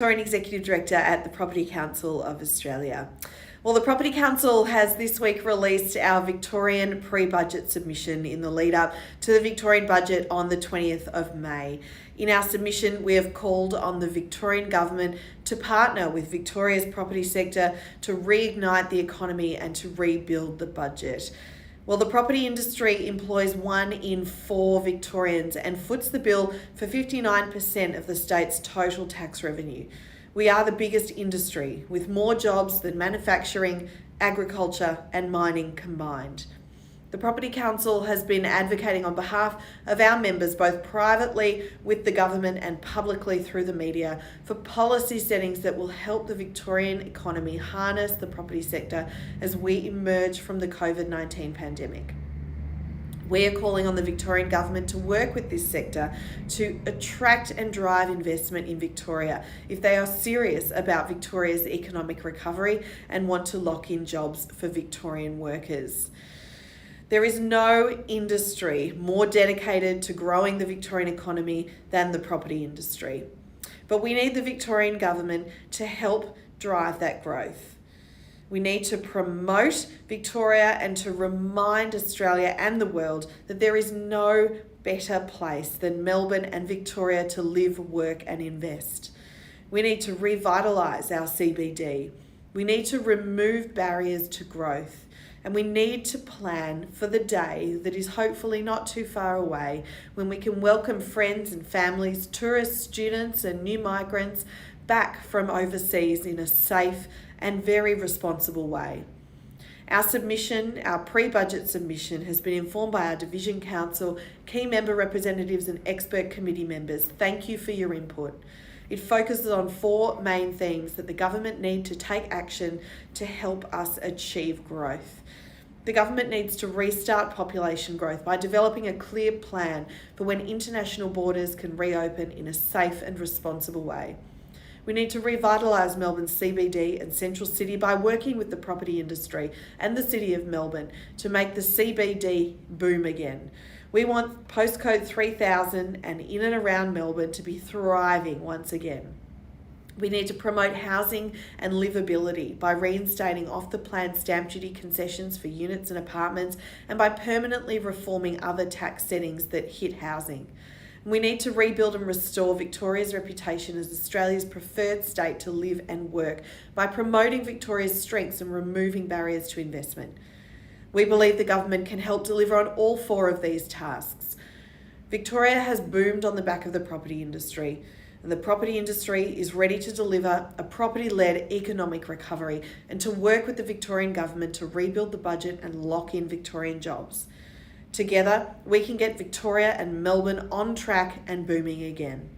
Victorian Executive Director at the Property Council of Australia. Well, the Property Council has this week released our Victorian pre-budget submission in the lead up to the Victorian budget on the 20th of May. In our submission, we have called on the Victorian Government to partner with Victoria's property sector to reignite the economy and to rebuild the budget. Well, the property industry employs 1 in 4 Victorians and foots the bill for 59% of the state's total tax revenue. We are the biggest industry, with more jobs than manufacturing, agriculture and mining combined. The Property Council has been advocating on behalf of our members, both privately with the government and publicly through the media, for policy settings that will help the Victorian economy harness the property sector as we emerge from the COVID-19 pandemic. We are calling on the Victorian Government to work with this sector to attract and drive investment in Victoria if they are serious about Victoria's economic recovery and want to lock in jobs for Victorian workers. There is no industry more dedicated to growing the Victorian economy than the property industry. But we need the Victorian Government to help drive that growth. We need to promote Victoria and to remind Australia and the world that there is no better place than Melbourne and Victoria to live, work and invest. We need to revitalise our CBD. We need to remove barriers to growth. And we need to plan for the day that is hopefully not too far away when we can welcome friends and families, tourists, students and new migrants back from overseas in a safe and very responsible way. Our submission, our pre-budget submission, has been informed by our Division Council, key member representatives and expert committee members. Thank you for your input. It focuses on 4 main themes that the government need to take action to help us achieve growth. The government needs to restart population growth by developing a clear plan for when international borders can reopen in a safe and responsible way. We need to revitalise Melbourne's CBD and Central City by working with the property industry and the City of Melbourne to make the CBD boom again. We want postcode 3000 and in and around Melbourne to be thriving once again. We need to promote housing and livability by reinstating off-the-plan stamp duty concessions for units and apartments and by permanently reforming other tax settings that hit housing. We need to rebuild and restore Victoria's reputation as Australia's preferred state to live and work by promoting Victoria's strengths and removing barriers to investment. We believe the government can help deliver on all 4 of these tasks. Victoria has boomed on the back of the property industry, and the property industry is ready to deliver a property-led economic recovery and to work with the Victorian Government to rebuild the budget and lock in Victorian jobs. Together, we can get Victoria and Melbourne on track and booming again.